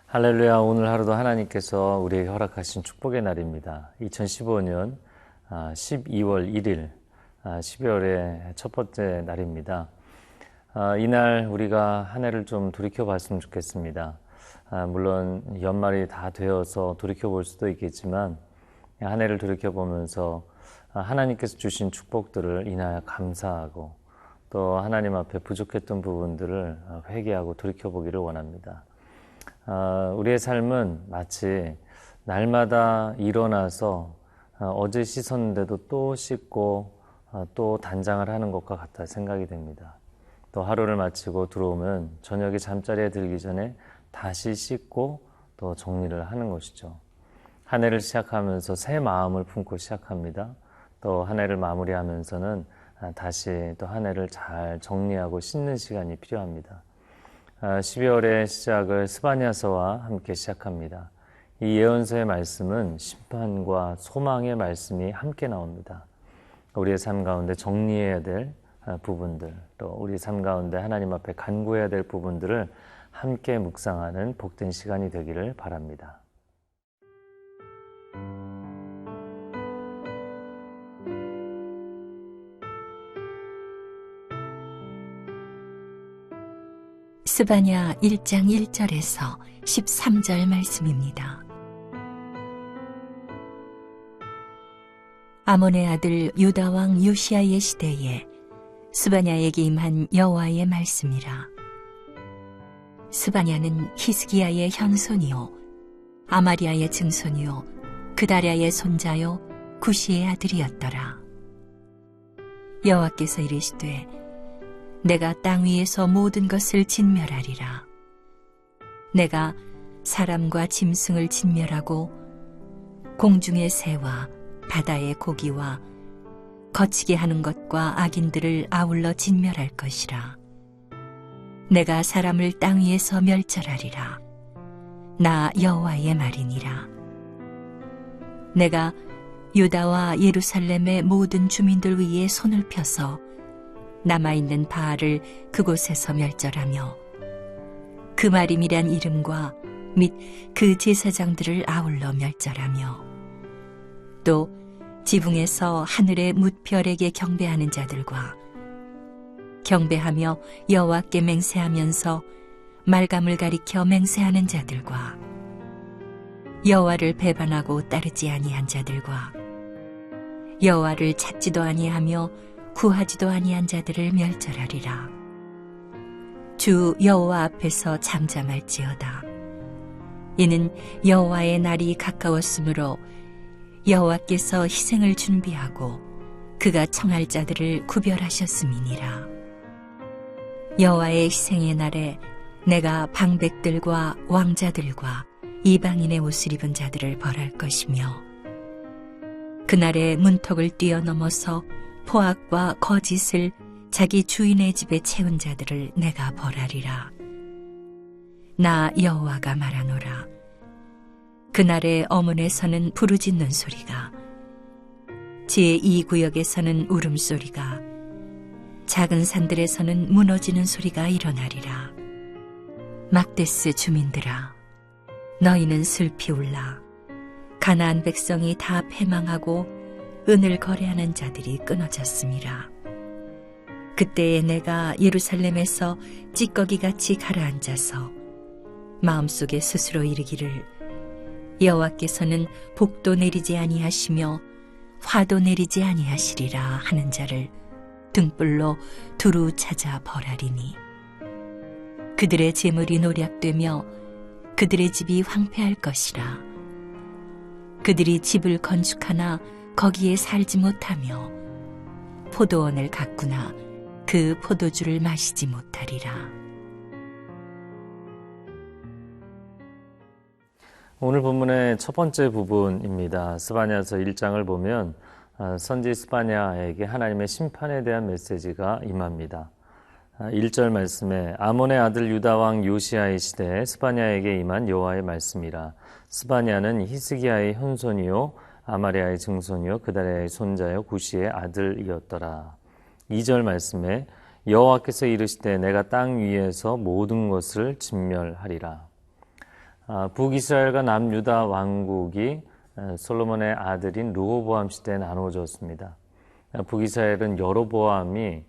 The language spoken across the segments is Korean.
할렐루야. 오늘 하루도 하나님께서 우리에게 허락하신 축복의 날입니다. 2015년 12월 1일 12월의 첫 번째 날입니다. 이날 우리가 한 해를 좀 돌이켜봤으면 좋겠습니다. 물론 연말이 다 되어서 돌이켜볼 수도 있겠지만 한 해를 돌이켜보면서 하나님께서 주신 축복들을 인하여 감사하고 또 하나님 앞에 부족했던 부분들을 회개하고 돌이켜보기를 원합니다. 우리의 삶은 마치 날마다 일어나서 어제 씻었는데도 또 씻고 또 단장을 하는 것과 같아 생각이 됩니다. 또 하루를 마치고 들어오면 저녁에 잠자리에 들기 전에 다시 씻고 또 정리를 하는 것이죠. 한 해를 시작하면서 새 마음을 품고 시작합니다. 또 한 해를 마무리하면서는 다시 또 한 해를 잘 정리하고 씻는 시간이 필요합니다. 12월의 시작을 스바냐서와 함께 시작합니다. 이 예언서의 말씀은 심판과 소망의 말씀이 함께 나옵니다. 우리의 삶 가운데 정리해야 될 부분들, 또 우리 삶 가운데 하나님 앞에 간구해야 될 부분들을 함께 묵상하는 복된 시간이 되기를 바랍니다. 스바냐 1장 1절에서 13절 말씀입니다. 아몬의 아들 유다 왕 요시야의 시대에 스바냐에게 임한 여호와의 말씀이라. 스바냐는 히스기야의 현손이요 아마리아의 증손이요 그다랴의 손자요 구시의 아들이었더라. 여호와께서 이르시되 내가 땅 위에서 모든 것을 진멸하리라. 내가 사람과 짐승을 진멸하고 공중의 새와 바다의 고기와 거치게 하는 것과 악인들을 아울러 진멸할 것이라. 내가 사람을 땅 위에서 멸절하리라. 나 여호와의 말이니라. 내가 유다와 예루살렘의 모든 주민들 위에 손을 펴서 남아있는 바알을 그곳에서 멸절하며 그 마림이란 이름과 및 그 제사장들을 아울러 멸절하며 또 지붕에서 하늘의 뭇별에게 경배하는 자들과 경배하며 여호와께 맹세하면서 말감을 가리켜 맹세하는 자들과 여호와를 배반하고 따르지 아니한 자들과 여호와를 찾지도 아니하며 구하지도 아니한 자들을 멸절하리라. 주 여호와 앞에서 잠잠할지어다. 이는 여호와의 날이 가까웠으므로 여호와께서 희생을 준비하고 그가 청할 자들을 구별하셨음이니라. 여호와의 희생의 날에 내가 방백들과 왕자들과 이방인의 옷을 입은 자들을 벌할 것이며 그날에 문턱을 뛰어넘어서 포악과 거짓을 자기 주인의 집에 채운 자들을 내가 벌하리라. 나 여호와가 말하노라. 그날에 어문에서는 부르짖는 소리가, 제2구역에서는 울음소리가, 작은 산들에서는 무너지는 소리가 일어나리라. 막데스 주민들아, 너희는 슬피 울라. 가나안 백성이 다 패망하고 은을 거래하는 자들이 끊어졌음이라. 그때에 내가 예루살렘에서 찌꺼기같이 가라앉아서 마음속에 스스로 이르기를 여호와께서는 복도 내리지 아니하시며 화도 내리지 아니하시리라 하는 자를 등불로 두루 찾아 벌하리니 그들의 재물이 노략되며 그들의 집이 황폐할 것이라. 그들이 집을 건축하나 거기에 살지 못하며 포도원을 가꾸나 그 포도주를 마시지 못하리라. 오늘 본문의 첫 번째 부분입니다. 스바냐서 1장을 보면 선지 스바냐에게 하나님의 심판에 대한 메시지가 임합니다. 1절 말씀에 아몬의 아들 유다 왕 요시야의 시대에 스바냐에게 임한 여호와의 말씀이라. 스바냐는 히스기야의 현손이요 아마리아의 증손이요 그다랴의 손자요 구시의 아들이었더라. 2절 말씀에 여호와께서 이르시되 내가 땅 위에서 모든 것을 진멸하리라. 북이스라엘과 남유다 왕국이 솔로몬의 아들인 르호보암 시대에 나누어졌습니다. 북이스라엘은 여로보암이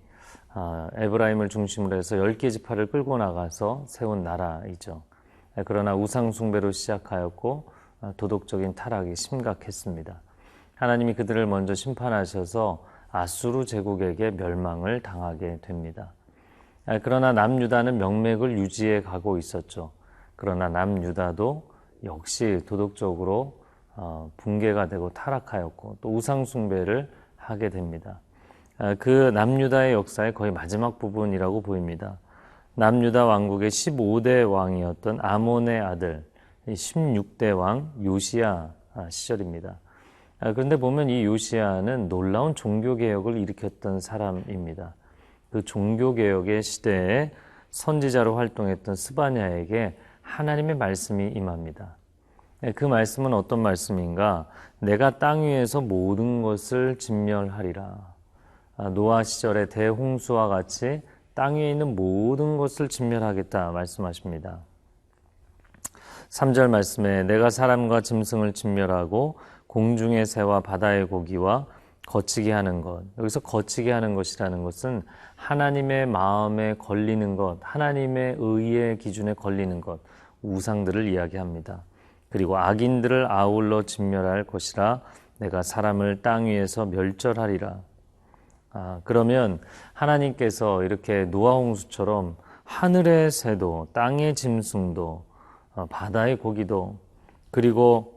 에브라임을 중심으로 해서 10개 지파를 끌고 나가서 세운 나라이죠. 그러나 우상 숭배로 시작하였고 도덕적인 타락이 심각했습니다. 하나님이 그들을 먼저 심판하셔서 아수르 제국에게 멸망을 당하게 됩니다. 그러나 남유다는 명맥을 유지해 가고 있었죠. 그러나 남유다도 역시 도덕적으로 붕괴가 되고 타락하였고 또 우상 숭배를 하게 됩니다. 그 남유다의 역사의 거의 마지막 부분이라고 보입니다. 남유다 왕국의 15대 왕이었던 아몬의 아들 16대 왕 요시야 시절입니다. 그런데 보면 이 요시야는 놀라운 종교개혁을 일으켰던 사람입니다. 그 종교개혁의 시대에 선지자로 활동했던 스바냐에게 하나님의 말씀이 임합니다. 그 말씀은 어떤 말씀인가? 내가 땅 위에서 모든 것을 진멸하리라. 노아 시절의 대홍수와 같이 땅 위에 있는 모든 것을 진멸하겠다 말씀하십니다. 3절 말씀에 내가 사람과 짐승을 진멸하고 공중의 새와 바다의 고기와 거치게 하는 것. 여기서 거치게 하는 것이라는 것은 하나님의 마음에 걸리는 것, 하나님의 의의 기준에 걸리는 것, 우상들을 이야기합니다. 그리고 악인들을 아울러 진멸할 것이라 내가 사람을 땅 위에서 멸절하리라. 그러면 하나님께서 이렇게 노아 홍수처럼 하늘의 새도, 땅의 짐승도, 바다의 고기도, 그리고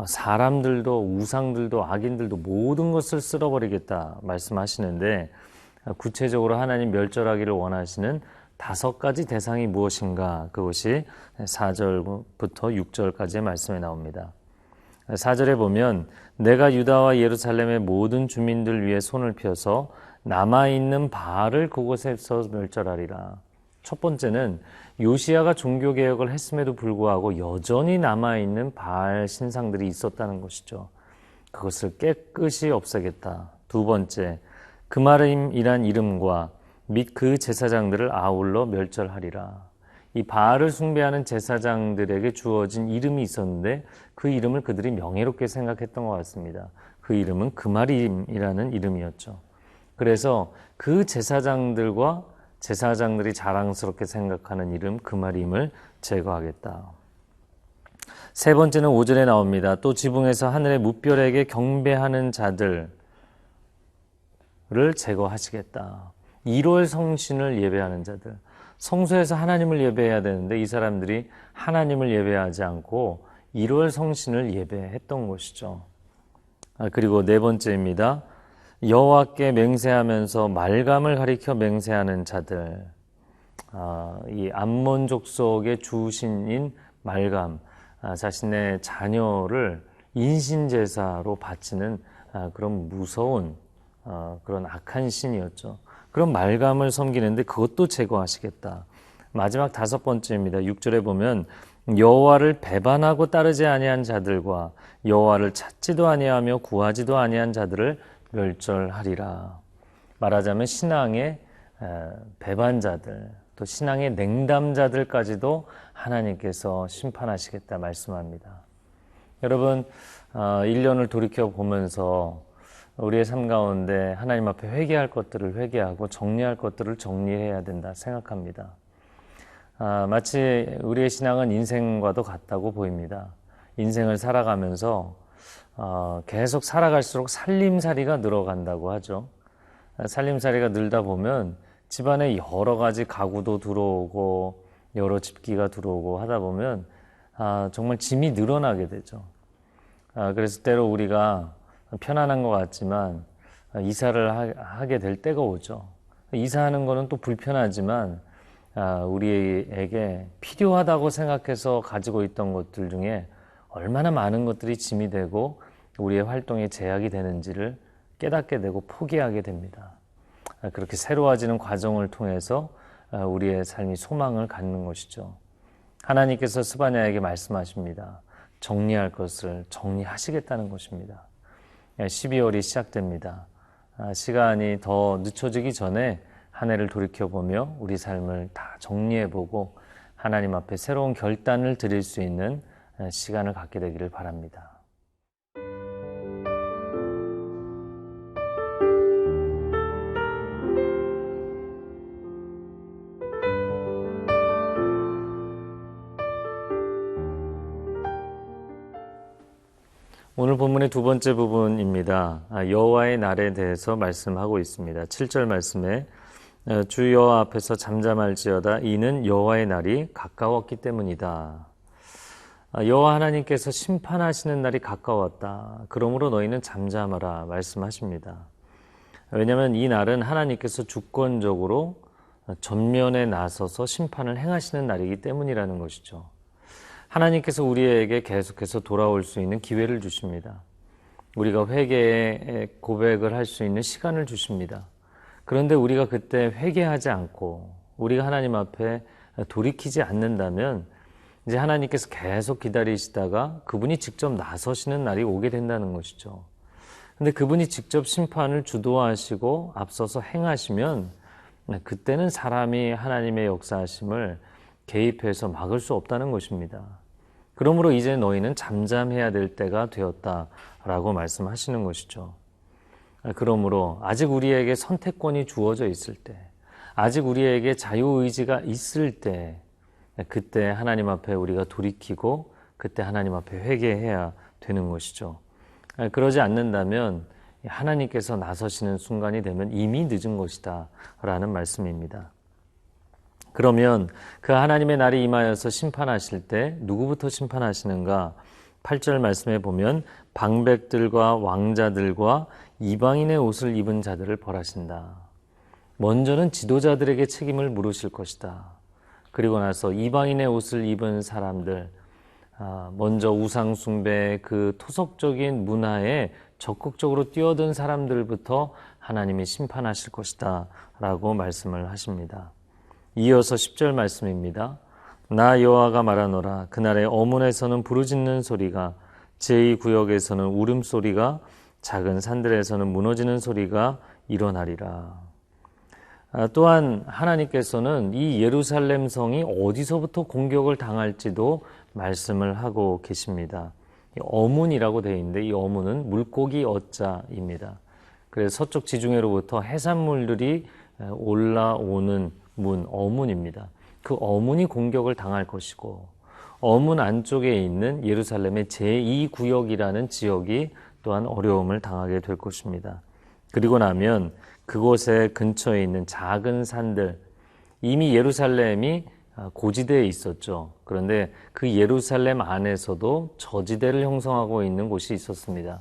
사람들도, 우상들도, 악인들도 모든 것을 쓸어버리겠다 말씀하시는데 구체적으로 하나님 멸절하기를 원하시는 5가지 대상이 무엇인가? 그것이 4절부터 6절까지의 말씀에 나옵니다. 4절에 보면 내가 유다와 예루살렘의 모든 주민들 위에 손을 펴서 남아있는 바알을 그곳에서 멸절하리라. 첫 번째는 요시야가 종교개혁을 했음에도 불구하고 여전히 남아있는 바알 신상들이 있었다는 것이죠. 그것을 깨끗이 없애겠다. 두 번째, 그마림이란 이름과 및 그 제사장들을 아울러 멸절하리라. 이 바알을 숭배하는 제사장들에게 주어진 이름이 있었는데 그 이름을 그들이 명예롭게 생각했던 것 같습니다. 그 이름은 그마림이라는 이름이었죠. 그래서 그 제사장들이 자랑스럽게 생각하는 이름 그마림을 제거하겠다. 세 번째는 5절에 나옵니다. 또 지붕에서 하늘의 무별에게 경배하는 자들을 제거하시겠다. 1월 성신을 예배하는 자들. 성소에서 하나님을 예배해야 되는데 이 사람들이 하나님을 예배하지 않고 1월 성신을 예배했던 것이죠. 그리고 네 번째입니다. 여호와께 맹세하면서 말감을 가리켜 맹세하는 자들. 이 암몬 족속의 주신인 말감, 자신의 자녀를 인신제사로 바치는 그런 무서운 그런 악한 신이었죠. 그런 말감을 섬기는데 그것도 제거하시겠다. 마지막 5번째입니다. 6절에 보면 여호와를 배반하고 따르지 아니한 자들과 여호와를 찾지도 아니하며 구하지도 아니한 자들을 멸절하리라. 말하자면 신앙의 배반자들, 또 신앙의 냉담자들까지도 하나님께서 심판하시겠다 말씀합니다. 여러분, 1년을 돌이켜보면서 우리의 삶 가운데 하나님 앞에 회개할 것들을 회개하고 정리할 것들을 정리해야 된다 생각합니다. 마치 우리의 신앙은 인생과도 같다고 보입니다. 인생을 살아가면서 계속 살아갈수록 살림살이가 늘어간다고 하죠. 살림살이가 늘다 보면 집안에 여러 가지 가구도 들어오고 여러 집기가 들어오고 하다 보면 정말 짐이 늘어나게 되죠. 그래서 때로 우리가 편안한 것 같지만 이사를 하게 될 때가 오죠. 이사하는 거는 또 불편하지만 우리에게 필요하다고 생각해서 가지고 있던 것들 중에 얼마나 많은 것들이 짐이 되고 우리의 활동에 제약이 되는지를 깨닫게 되고 포기하게 됩니다. 그렇게 새로워지는 과정을 통해서 우리의 삶이 소망을 갖는 것이죠. 하나님께서 스바냐에게 말씀하십니다. 정리할 것을 정리하시겠다는 것입니다. 12월이 시작됩니다. 시간이 더 늦춰지기 전에 한 해를 돌이켜보며 우리 삶을 다 정리해보고 하나님 앞에 새로운 결단을 드릴 수 있는 시간을 갖게 되기를 바랍니다. 오늘 본문의 두 번째 부분입니다. 여호와의 날에 대해서 말씀하고 있습니다. 7절 말씀에 주 여호와 앞에서 잠잠할지어다 이는 여호와의 날이 가까웠기 때문이다. 여호와 하나님께서 심판하시는 날이 가까웠다. 그러므로 너희는 잠잠하라 말씀하십니다. 왜냐하면 이 날은 하나님께서 주권적으로 전면에 나서서 심판을 행하시는 날이기 때문이라는 것이죠. 하나님께서 우리에게 계속해서 돌아올 수 있는 기회를 주십니다. 우리가 회개의 고백을 할 수 있는 시간을 주십니다. 그런데 우리가 그때 회개하지 않고 우리가 하나님 앞에 돌이키지 않는다면 이제 하나님께서 계속 기다리시다가 그분이 직접 나서시는 날이 오게 된다는 것이죠. 근데 그분이 직접 심판을 주도하시고 앞서서 행하시면 그때는 사람이 하나님의 역사하심을 개입해서 막을 수 없다는 것입니다. 그러므로 이제 너희는 잠잠해야 될 때가 되었다라고 말씀하시는 것이죠. 그러므로 아직 우리에게 선택권이 주어져 있을 때, 아직 우리에게 자유의지가 있을 때, 그때 하나님 앞에 우리가 돌이키고 그때 하나님 앞에 회개해야 되는 것이죠. 그러지 않는다면 하나님께서 나서시는 순간이 되면 이미 늦은 것이다 라는 말씀입니다. 그러면 그 하나님의 날이 임하여서 심판하실 때 누구부터 심판하시는가? 8절 말씀에 보면 방백들과 왕자들과 이방인의 옷을 입은 자들을 벌하신다. 먼저는 지도자들에게 책임을 물으실 것이다. 그리고 나서 이방인의 옷을 입은 사람들, 먼저 우상 숭배 그 토속적인 문화에 적극적으로 뛰어든 사람들부터 하나님이 심판하실 것이다 라고 말씀을 하십니다. 이어서 10절 말씀입니다. 나 여호와가 말하노라 그날에 어문에서는 부르짖는 소리가 제2구역에서는 울음소리가 작은 산들에서는 무너지는 소리가 일어나리라. 또한 하나님께서는 이 예루살렘 성이 어디서부터 공격을 당할지도 말씀을 하고 계십니다. 어문이라고 되어 있는데 이 어문은 물고기 어자입니다. 그래서 서쪽 지중해로부터 해산물들이 올라오는 문, 어문입니다. 그 어문이 공격을 당할 것이고 어문 안쪽에 있는 예루살렘의 제2구역이라는 지역이 또한 어려움을 당하게 될 것입니다. 그리고 나면 그곳에 근처에 있는 작은 산들, 이미 예루살렘이 고지대에 있었죠. 그런데 그 예루살렘 안에서도 저지대를 형성하고 있는 곳이 있었습니다.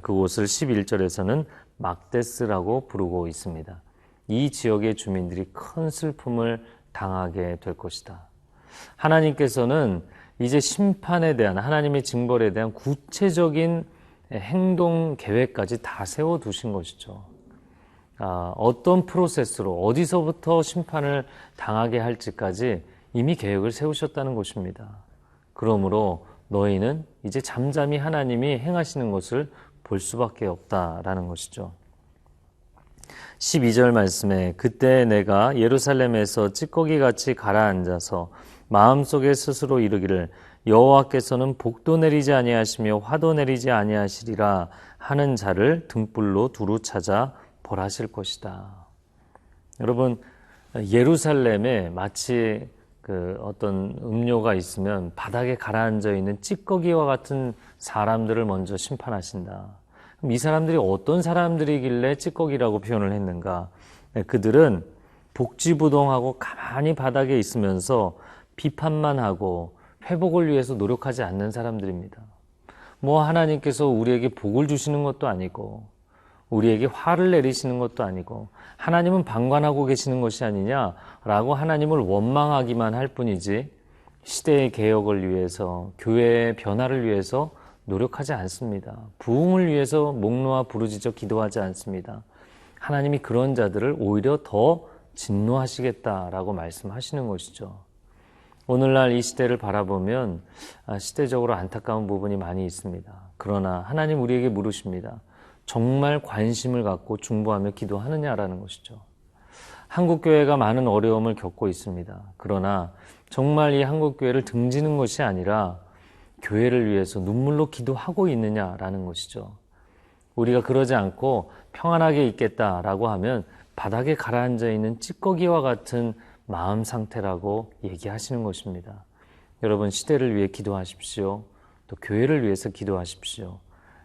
그곳을 11절에서는 막데스라고 부르고 있습니다. 이 지역의 주민들이 큰 슬픔을 당하게 될 것이다. 하나님께서는 이제 심판에 대한 하나님의 징벌에 대한 구체적인 행동 계획까지 다 세워두신 것이죠. 어떤 프로세스로 어디서부터 심판을 당하게 할지까지 이미 계획을 세우셨다는 것입니다. 그러므로 너희는 이제 잠잠히 하나님이 행하시는 것을 볼 수밖에 없다라는 것이죠. 12절 말씀에 그때 내가 예루살렘에서 찌꺼기같이 가라앉아서 마음속에 스스로 이르기를 여호와께서는 복도 내리지 아니하시며 화도 내리지 아니하시리라 하는 자를 등불로 두루 찾아 벌하실 것이다. 여러분, 예루살렘에 마치 어떤 음료가 있으면 바닥에 가라앉아 있는 찌꺼기와 같은 사람들을 먼저 심판하신다. 그럼 이 사람들이 어떤 사람들이길래 찌꺼기라고 표현을 했는가? 그들은 복지부동하고 가만히 바닥에 있으면서 비판만 하고 회복을 위해서 노력하지 않는 사람들입니다. 하나님께서 우리에게 복을 주시는 것도 아니고 우리에게 화를 내리시는 것도 아니고 하나님은 방관하고 계시는 것이 아니냐라고 하나님을 원망하기만 할 뿐이지 시대의 개혁을 위해서 교회의 변화를 위해서 노력하지 않습니다. 부흥을 위해서 목 놓아 부르짖어 기도하지 않습니다. 하나님이 그런 자들을 오히려 더 진노하시겠다라고 말씀하시는 것이죠. 오늘날 이 시대를 바라보면 시대적으로 안타까운 부분이 많이 있습니다. 그러나 하나님 우리에게 물으십니다. 정말 관심을 갖고 중보하며 기도하느냐라는 것이죠. 한국교회가 많은 어려움을 겪고 있습니다. 그러나 정말 이 한국교회를 등지는 것이 아니라 교회를 위해서 눈물로 기도하고 있느냐라는 것이죠. 우리가 그러지 않고 평안하게 있겠다라고 하면 바닥에 가라앉아 있는 찌꺼기와 같은 마음 상태라고 얘기하시는 것입니다. 여러분, 시대를 위해 기도하십시오. 또 교회를 위해서 기도하십시오.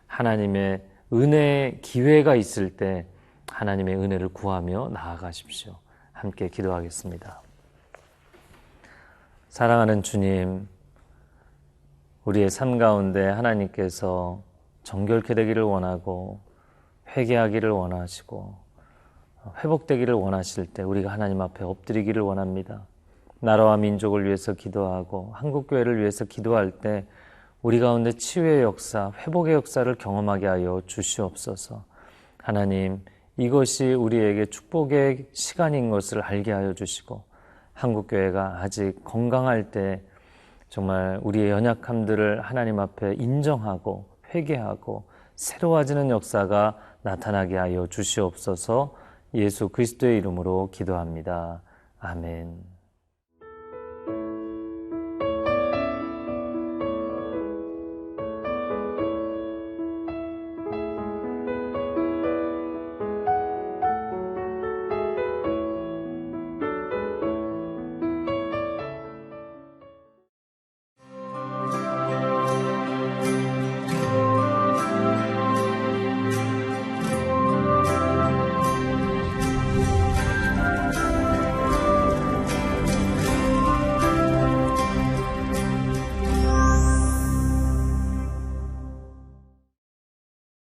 하나님의 은혜의 기회가 있을 때 하나님의 은혜를 구하며 나아가십시오. 함께 기도하겠습니다. 사랑하는 주님, 우리의 삶 가운데 하나님께서 정결케 되기를 원하고 회개하기를 원하시고 회복되기를 원하실 때 우리가 하나님 앞에 엎드리기를 원합니다. 나라와 민족을 위해서 기도하고 한국교회를 위해서 기도할 때 우리 가운데 치유의 역사, 회복의 역사를 경험하게 하여 주시옵소서. 하나님, 이것이 우리에게 축복의 시간인 것을 알게 하여 주시고 한국교회가 아직 건강할 때 정말 우리의 연약함들을 하나님 앞에 인정하고 회개하고 새로워지는 역사가 나타나게 하여 주시옵소서. 예수 그리스도의 이름으로 기도합니다. 아멘.